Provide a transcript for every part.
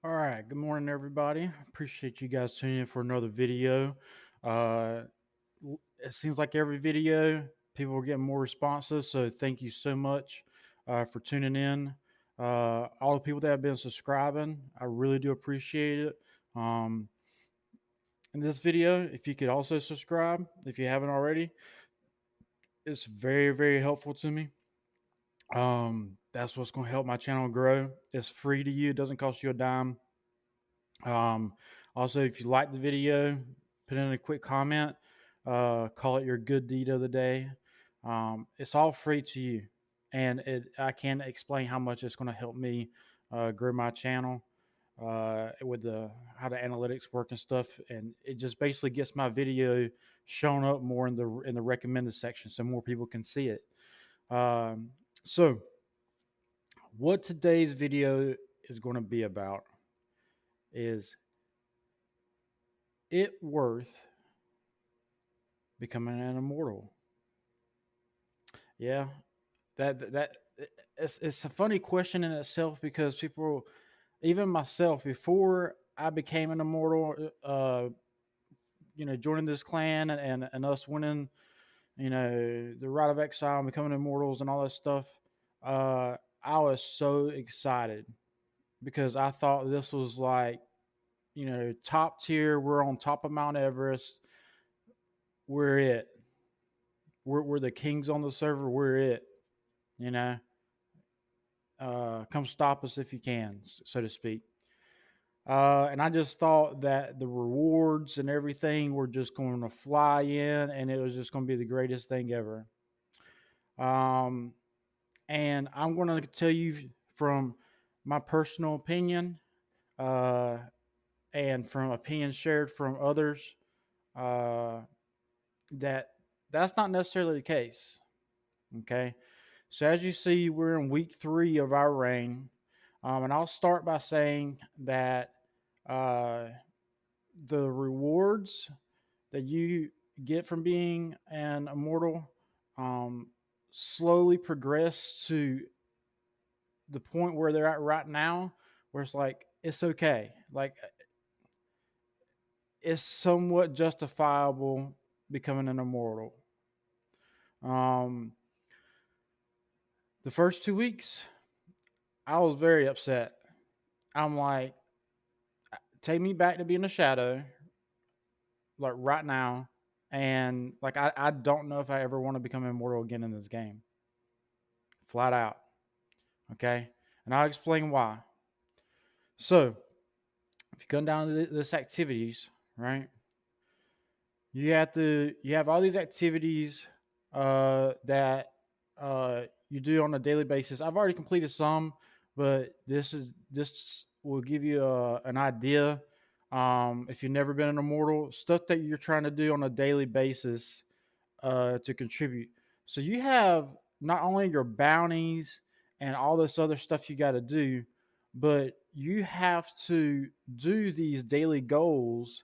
All right. Good morning, everybody. Appreciate you guys tuning in for another video. Uh, it seems like every video people are getting more responsive. So thank you so much for tuning in. All the people that have been subscribing, I really do appreciate it. Um, in this video, if you could also subscribe if you haven't already, it's very, very helpful to me. That's what's going to help my channel grow. It's free to you. It doesn't cost you a dime. Um, Also, if you like the video, put in a quick comment. Call it your good deed of the day. It's all free to you, and I can't explain how much it's going to help me grow my channel with the how the analytics work and stuff. And it just basically gets my video shown up more in the recommended section, so more people can see it. Um, so, what today's video is going to be about is it worth becoming an immortal? Yeah, that it's a funny question in itself because people, even myself, before I became an immortal, joining this clan and us winning, the rite of exile and becoming immortals and all that stuff, I was so excited because I thought this was like, top tier. We're on top of Mount Everest. We're it. We're the kings on the server. We're it. You know, come stop us if you can, so to speak. And I just thought that the rewards and everything were just going to fly in, and it was just going to be the greatest thing ever. Um, and I'm going to tell you from my personal opinion, uh, and from opinions shared from others, uh, that that's not necessarily the case. Okay. So as you see, we're in week 3 of our reign. And I'll start by saying that uh, the rewards that you get from being an immortal um, slowly progress to the point where they're at right now, where it's like, it's okay. Like, it's somewhat justifiable becoming an immortal. Um, the first 2 weeks, I was very upset. I'm like, take me back to being a shadow, like right now. And like, I don't know if I ever want to become immortal again in this game. Flat out. Okay. And I'll explain why. So, if you come down to this activities, right? You have all these activities that you do on a daily basis. I've already completed some, but this will give you an idea. If you've never been an immortal, stuff that you're trying to do on a daily basis to contribute. So you have not only your bounties and all this other stuff you got to do, but you have to do these daily goals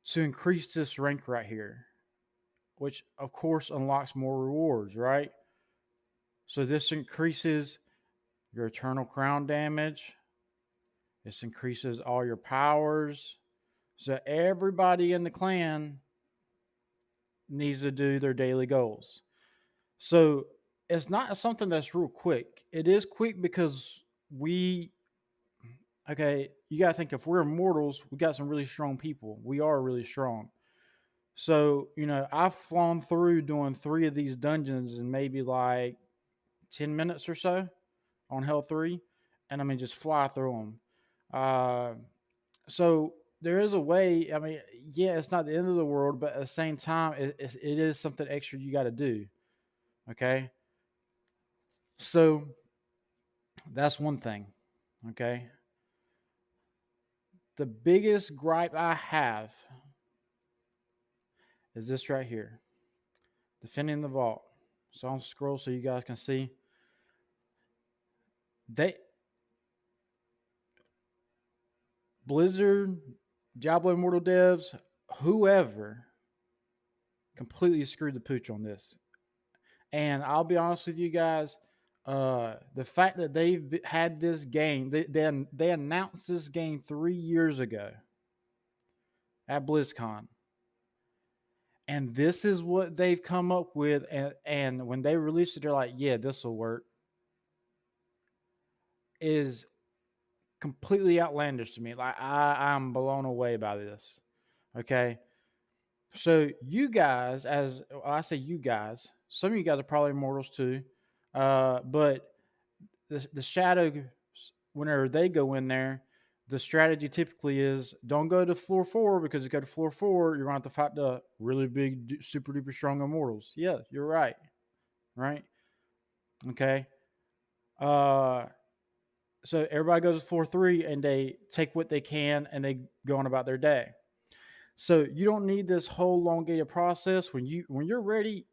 to increase this rank right here, which of course unlocks more rewards, right? So this increases your eternal crown damage. This increases all your powers. So everybody in the clan needs to do their daily goals. So it's not something that's real quick. It is quick because we, okay, you got to think if we're immortals, we got some really strong people. We are really strong. So, I've flown through doing 3 of these dungeons in maybe like 10 minutes or so on Hell 3. And I mean, just fly through them. Uh, so there is a way. I mean, yeah, it's not the end of the world, but at the same time, it is something extra you got to do. Okay. So that's one thing. Okay. The biggest gripe I have is this right here, defending the vault. So I'll scroll so you guys can see. They Blizzard, Diablo Immortal devs, whoever completely screwed the pooch on this. And I'll be honest with you guys, The fact that they've had this game, they announced this game 3 years ago at BlizzCon, and this is what they've come up with. And when they released it, they're like, "Yeah, this will work." Is completely outlandish to me. Like I'm blown away by this. Okay, so you guys, as I say, you guys, some of you guys are probably immortals too, but the shadow, whenever they go in there, the strategy typically is don't go to floor 4, because if you go to floor 4, you're going to have to fight the really big, super duper strong immortals. Yeah, you're right. Right. Okay. Uh, so everybody goes to floor 3 and they take what they can and they go on about their day. So you don't need this whole elongated process. When you're ready,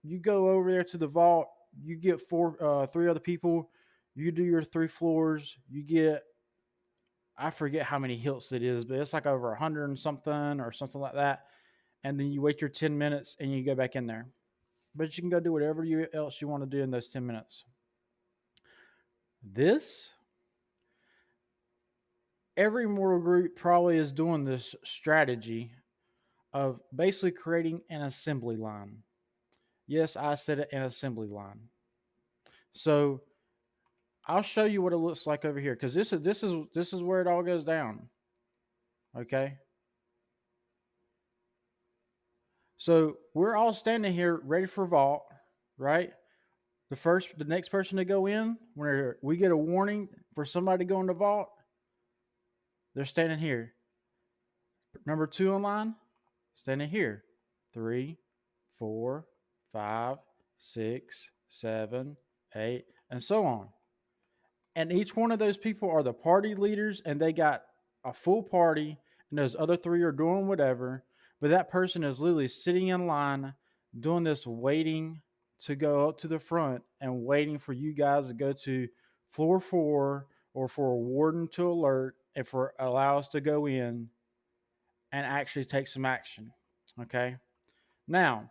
you go over there to the vault. You get three other people. You do your 3 floors. You get, I forget how many hilts it is, but it's like over 100 and something or something like that. And then you wait your 10 minutes and you go back in there. But you can go do whatever else you want to do in those 10 minutes. This, every mortal group probably is doing this strategy of basically creating an assembly line. Yes, I said it, an assembly line. So I'll show you what it looks like over here, because this is where it all goes down. Okay. So we're all standing here ready for vault, right? The next person to go in, when we get a warning for somebody to go in the vault, they're standing here. Number 2 in line, standing here. 3, 4, 5, 6, 7, 8, and so on. And each one of those people are the party leaders, and they got a full party, and those other 3 are doing whatever. But that person is literally sitting in line doing this, waiting to go up to the front and waiting for you guys to go to floor 4, or for a warden to alert and for allow us to go in and actually take some action. Okay. Now,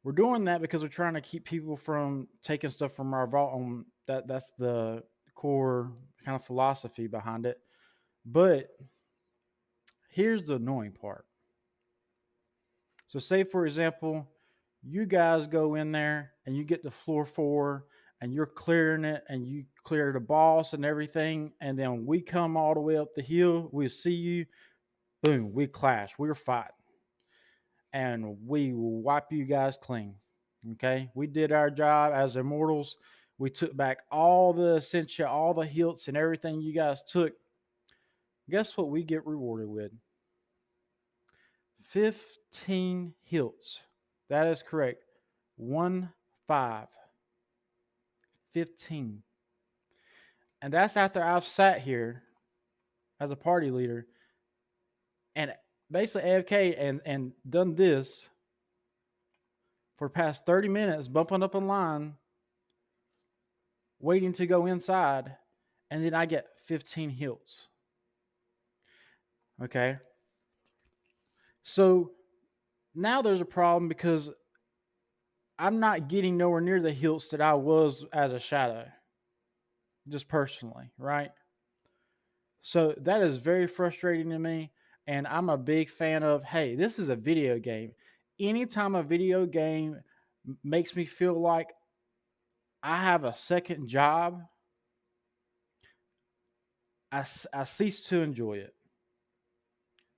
we're doing that because we're trying to keep people from taking stuff from our vault. That's the core kind of philosophy behind it. But here's the annoying part. So say, for example, you guys go in there and you get to floor 4 and you're clearing it and you clear the boss and everything, and then we come all the way up the hill, we see you, boom, we clash, we're fighting, and we will wipe you guys clean. Okay, we did our job as immortals. We took back all the essentia, all the hilts, and everything you guys took. Guess what we get rewarded with? 15 hilts. That is correct. 1 5. 15. And that's after I've sat here as a party leader and basically AFK and done this for the past 30 minutes, bumping up in line, waiting to go inside, and then I get 15 hilts. Okay. So now there's a problem because I'm not getting nowhere near the hilts that I was as a shadow, just personally, right? So that is very frustrating to me. And I'm a big fan of, hey, this is a video game. Anytime a video game makes me feel like I have a second job, I cease to enjoy it.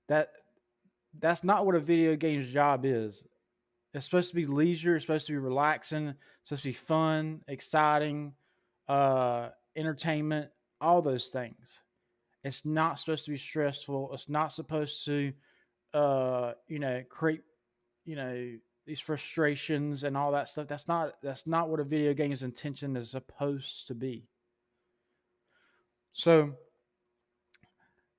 That that's not what a video game's job is. It's supposed to be leisure. It's supposed to be relaxing. It's supposed to be fun, exciting, entertainment, all those things. It's not supposed to be stressful. It's not supposed to, create, you know, these frustrations and all that stuff. That's not what a video game's intention is supposed to be. So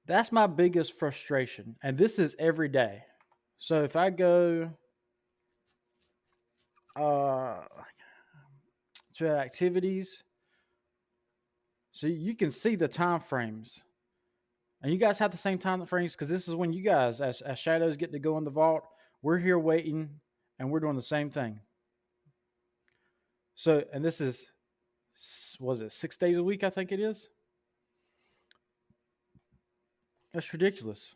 that's my biggest frustration, and this is every day. So if I go uh, to activities, so you can see the time frames, and you guys have the same time frames because this is when you guys, as shadows, get to go in the vault. We're here waiting, and we're doing the same thing. So, and this is, was it 6 days a week? I think it is. That's ridiculous.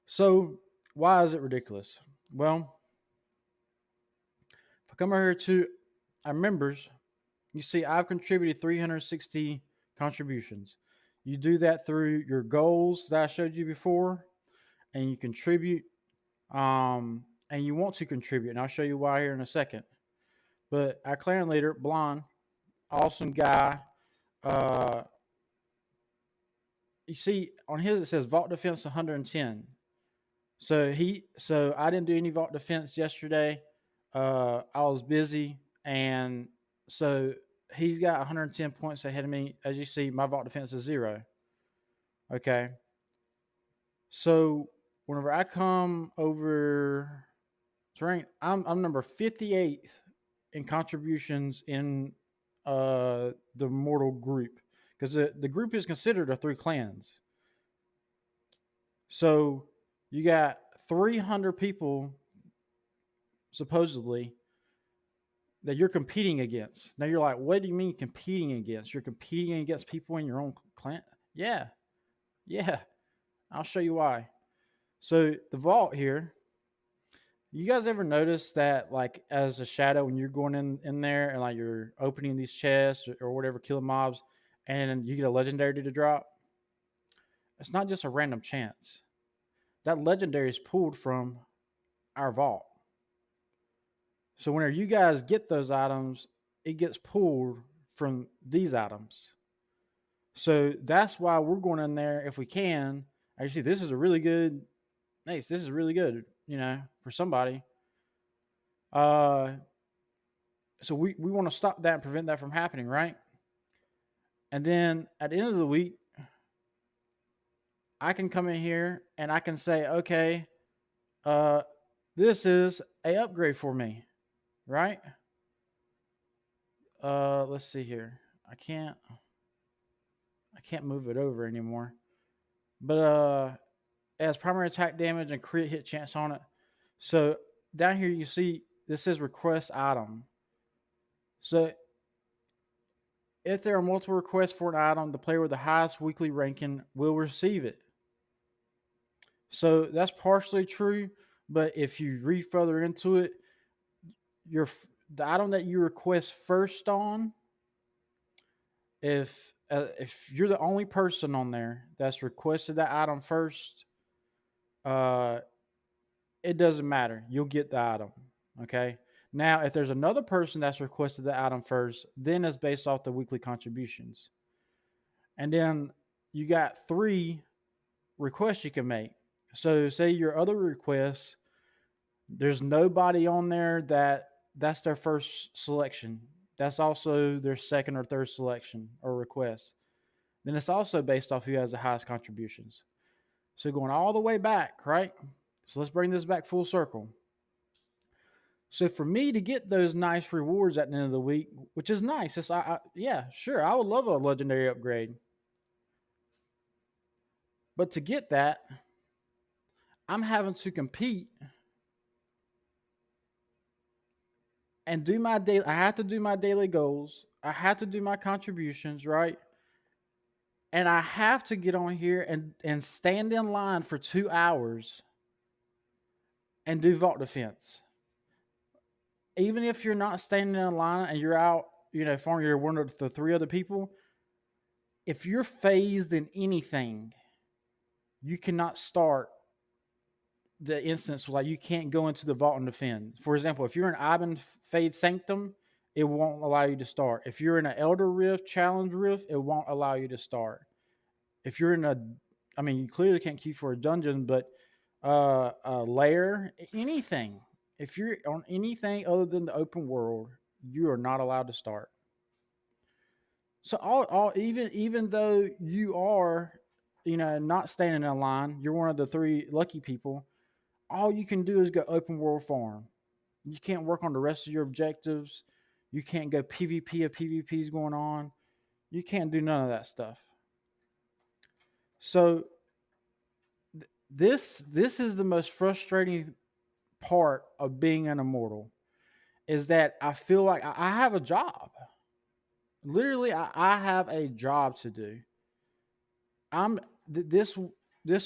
So, why is it ridiculous? Well, if I come over here to our members, you see I've contributed 360 contributions. You do that through your goals that I showed you before, and you contribute, and you want to contribute. And I'll show you why here in a second. But our clan leader, blonde, awesome guy. Uh, you see on his it says vault defense 110. So I didn't do any vault defense yesterday. I was busy, and so he's got 110 points ahead of me. As you see, my vault defense is 0. Okay. So whenever I come over to rank, I'm number 58th in contributions in the mortal group, because the group is considered of 3 clans. So you got 300 people supposedly that you're competing against. Now you're like, what do you mean competing against? You're competing against people in your own clan? Yeah, yeah. I'll show you why. So the vault here, you guys ever notice that, like, as a shadow, when you're going in there and like you're opening these chests or whatever, killing mobs, and you get a legendary to drop? It's not just a random chance. That legendary is pulled from our vault. So whenever you guys get those items, it gets pulled from these items. So that's why we're going in there if we can. Actually, this is a really good, nice. This is really good, for somebody. Uh, so we want to stop that and prevent that from happening, right? And then at the end of the week, I can come in here and I can say, okay, uh, this is a upgrade for me, right? Let's see here. I can't move it over anymore. But it has primary attack damage and crit hit chance on it. So down here you see this says request item. So if there are multiple requests for an item, the player with the highest weekly ranking will receive it. So that's partially true, but if you read further into it, the item that you request first on, if you're the only person on there that's requested that item first, uh, it doesn't matter. You'll get the item. Okay. Now, if there's another person that's requested the item first, then it's based off the weekly contributions. And then you got 3 requests you can make. So, say your other requests, there's nobody on there that's their first selection. That's also their second or third selection or request. Then it's also based off who has the highest contributions. So going all the way back, right? So let's bring this back full circle. So for me to get those nice rewards at the end of the week, which is nice, yeah, sure, I would love a legendary upgrade. But to get that, I'm having to compete and do my daily. I have to do my daily goals. I have to do my contributions, right? And I have to get on here and stand in line for 2 hours and do vault defense. Even if you're not standing in line and you're out, forming you're one of the 3 other people, if you're phased in anything, you cannot start the instance. Like, you can't go into the vault and defend. For example, if you're in Ivan Fade Sanctum, it won't allow you to start. If you're in an Elder Rift Challenge Rift, it won't allow you to start. If you're in you clearly can't queue for a dungeon, but a lair, anything. If you're on anything other than the open world, you are not allowed to start. So all even though you are, not standing in line, you're one of the 3 lucky people. All you can do is go open world farm. You can't work on the rest of your objectives. You can't go PvP if PvP's going on. You can't do none of that stuff. So this is the most frustrating part of being an immortal, is that I feel like I have a job. Literally, I have a job to do. I'm this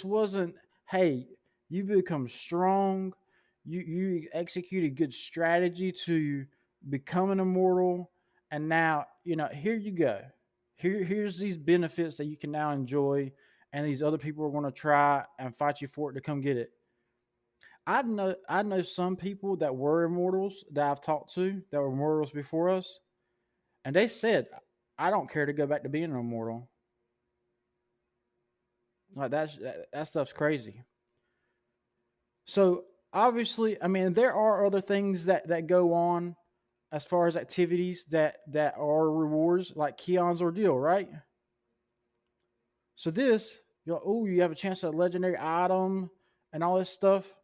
wasn't, hey, you become strong, you execute a good strategy to become an immortal, and now here you go. Here's these benefits that you can now enjoy, and these other people are going to try and fight you for it to come get it. I know some people that were immortals that I've talked to that were immortals before us, and they said, I don't care to go back to being an immortal. Like that stuff's crazy. So obviously, I mean, there are other things that go on as far as activities that are rewards, like Keon's ordeal, right? So this, you have a chance at a legendary item and all this stuff,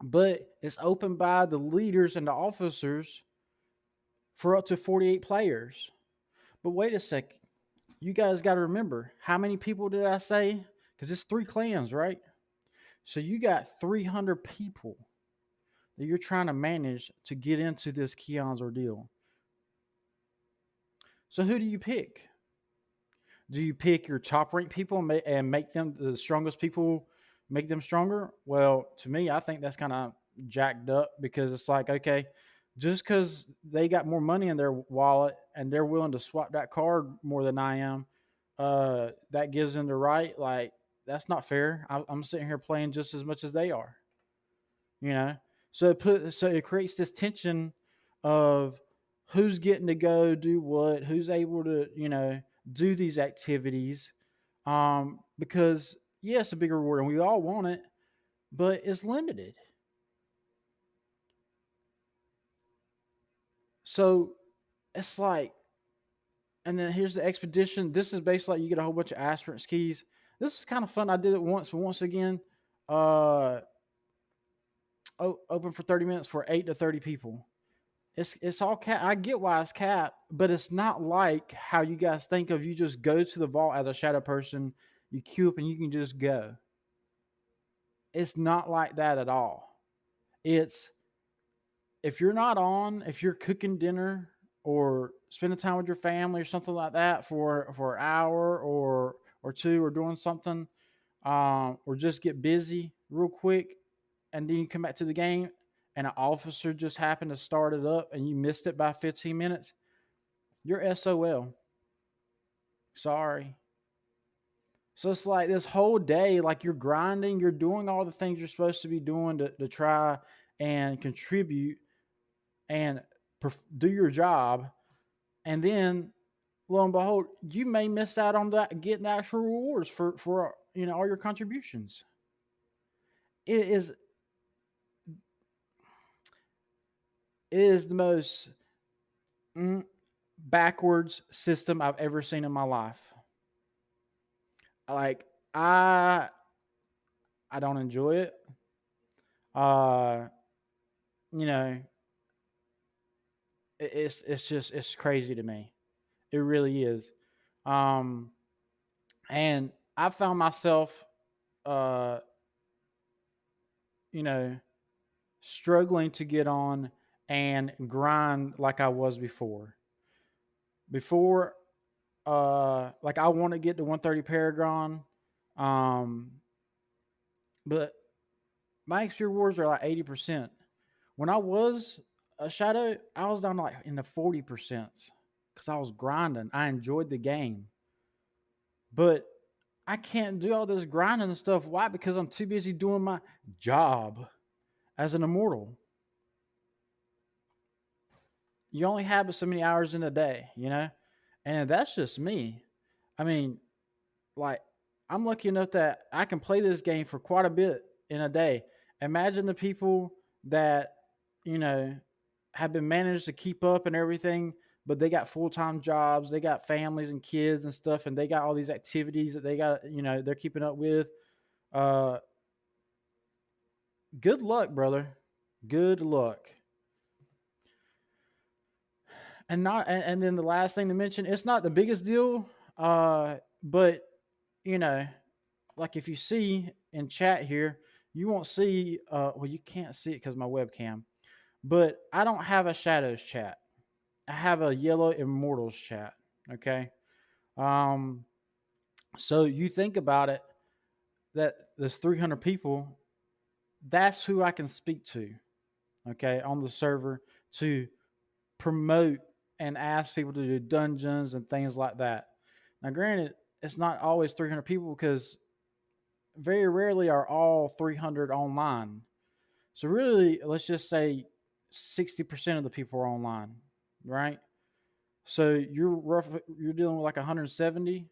but it's opened by the leaders and the officers for up to 48 players. But wait a second, you guys got to remember, how many people did I say? Because it's 3 clans, right? So you got 300 people that you're trying to manage to get into this Keon's ordeal. So who do you pick? Do you pick your top ranked people and make them the strongest people, make them stronger? Well, to me, I think that's kind of jacked up, because it's like, okay, just because they got more money in their wallet and they're willing to swap that card more than I am, that gives them the right. Like, that's not fair. I'm sitting here playing just as much as they are. you know so it creates this tension of who's getting to go do what, who's able to do these activities, because yes, a bigger reward and we all want it, but it's limited. So it's like, and then here's the expedition. This is basically like you get a whole bunch of aspirant keys. This is kind of fun. I did it once, but once again, uh open for 30 minutes for 8 to 30 people. It's all cap. I get why it's cap, but it's not like how you guys think of. You just go to the vault as a shadow person, you queue up, and you can just go. It's not like that at all. It's, if you're not on, if you're cooking dinner or spending time with your family or something like that for an hour or two, or doing something, or just get busy real quick, and then you come back to the game, and an officer just happened to start it up, and you missed it by 15 minutes. You're SOL. Sorry. So it's like this whole day, like you're grinding, you're doing all the things you're supposed to be doing to try and contribute and do your job. And then lo and behold, you may miss out on that, getting the actual rewards for all your contributions. It is it is the most mm, backwards system I've ever seen in my life. Like, I don't enjoy it. Uh, you know, it's just, it's crazy to me. It really is. Um, and I found myself, uh, you know, struggling to get on and grind like I was before. Before, like, I want to get to 130 Paragon, um, but my XP rewards are like 80%. When I was a shadow, I was down like in the 40% because I was grinding. I enjoyed the game, but I can't do all this grinding and stuff. Why? Because I'm too busy doing my job as an immortal. You only have so many hours in a day, and that's just me. I mean, like, I'm lucky enough that I can play this game for quite a bit in a day. Imagine the people that you know have been managed to keep up and everything, but they got full-time jobs, they got families and kids and stuff, and they got all these activities that they got, they're keeping up with. Uh, Good luck, brother. Good luck. And then the last thing to mention, it's not the biggest deal, but you know, like if you see in chat here, you won't see. Well, you can't see it because my webcam. But I don't have a shadows chat. I have a yellow immortals chat. Okay. Um, so you think about it, that there's 300 people. That's who I can speak to. Okay, on the server to promote and ask people to do dungeons and things like that. Now, granted, it's not always 300 people because very rarely are all 300 online. So really, let's just say 60% of the people are online, right? So you're dealing with like 170.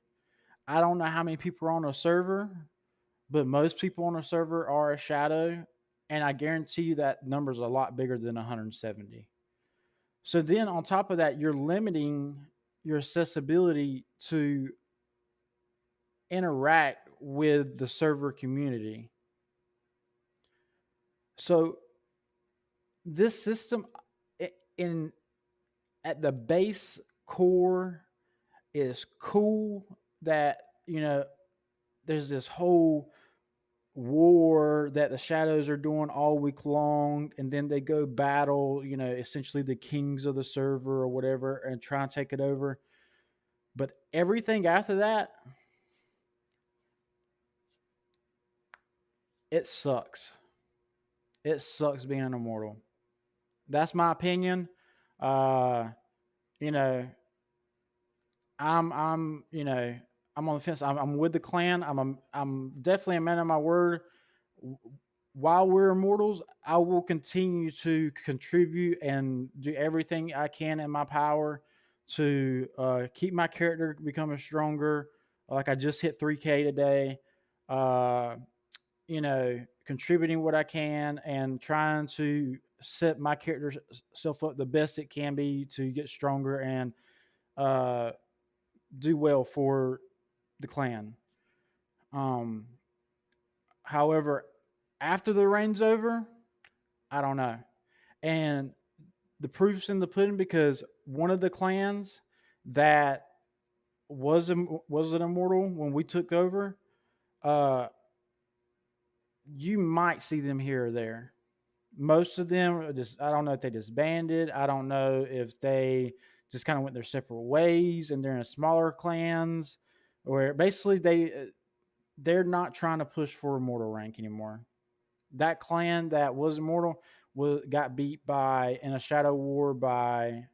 I don't know how many people are on a server, but most people on a server are a shadow, and I guarantee you that number is a lot bigger than 170. So then on top of that, you're limiting your accessibility to interact with the server community. So this system in at the base core is cool, that there's this whole war that the shadows are doing all week long, and then they go battle essentially the kings of the server or whatever and try and take it over. But everything after that, it sucks. It sucks being an immortal. That's my opinion. uh you know I'm on the fence. I'm with the clan. I'm definitely a man of my word. While we're immortals, I will continue to contribute and do everything I can in my power to keep my character becoming stronger. Like I just hit 3K today. Uh, contributing what I can and trying to set my character self up the best it can be to get stronger and uh, do well for the clan. Um, However, after the reign's over, I don't know. And the proof's in the pudding because one of the clans that was an immortal when we took over, uh, you might see them here or there. Most of them are just, I don't know if they disbanded. I don't know if they just kind of went their separate ways and they're in smaller clans, where basically they're not trying to push for immortal rank anymore. That clan that was immortal got beat by in a shadow war by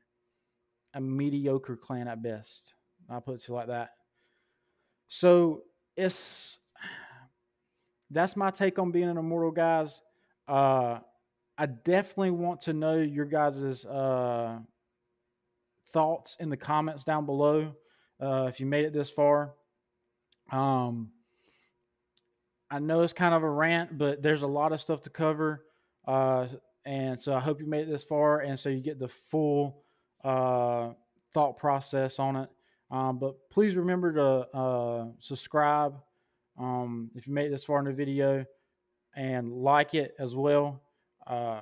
a mediocre clan at best. I'll put it to you like that. So it's that's my take on being an immortal, guys. Uh, I definitely want to know your guys' thoughts in the comments down below. If you made it this far, um, I know it's kind of a rant, but there's a lot of stuff to cover. Uh, and so I hope you made it this far. And so you get the full thought process on it. But please remember to subscribe if you made it this far in the video and like it as well. Uh,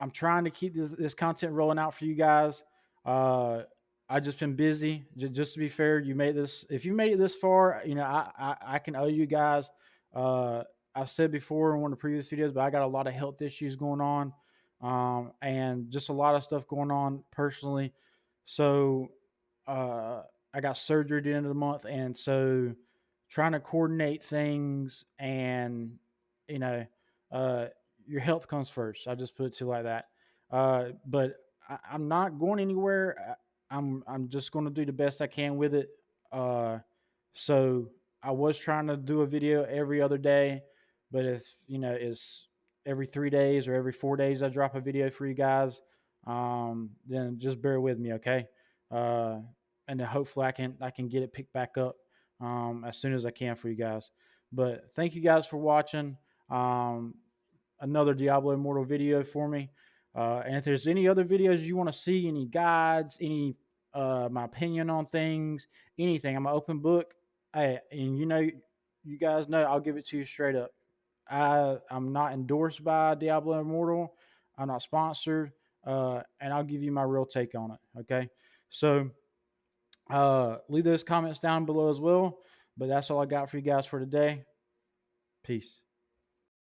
I'm trying to keep this content rolling out for you guys. Uh, I just been busy. Just to be fair, you made this. If you made it this far, I can owe you guys. Uh, I've said before in one of the previous videos, but I got a lot of health issues going on, and just a lot of stuff going on personally. So I got surgery at the end of the month, and so trying to coordinate things and you know uh, your health comes first. I just put it to you like that. But I'm not going anywhere. I'm just going to do the best I can with it. Uh, so I was trying to do a video every other day, but if it's every 3 days or every 4 days I drop a video for you guys, then just bear with me, okay? Uh, and then hopefully I can get it picked back up as soon as I can for you guys. But thank you guys for watching. Um, Another Diablo Immortal video for me. And if there's any other videos you want to see, any guides, any my opinion on things, anything, I'm an open book. Hey, and you guys know I'll give it to you straight up. I'm not endorsed by Diablo Immortal. I'm not sponsored, and I'll give you my real take on it. Okay, so leave those comments down below as well. But that's all I got for you guys for today. Peace.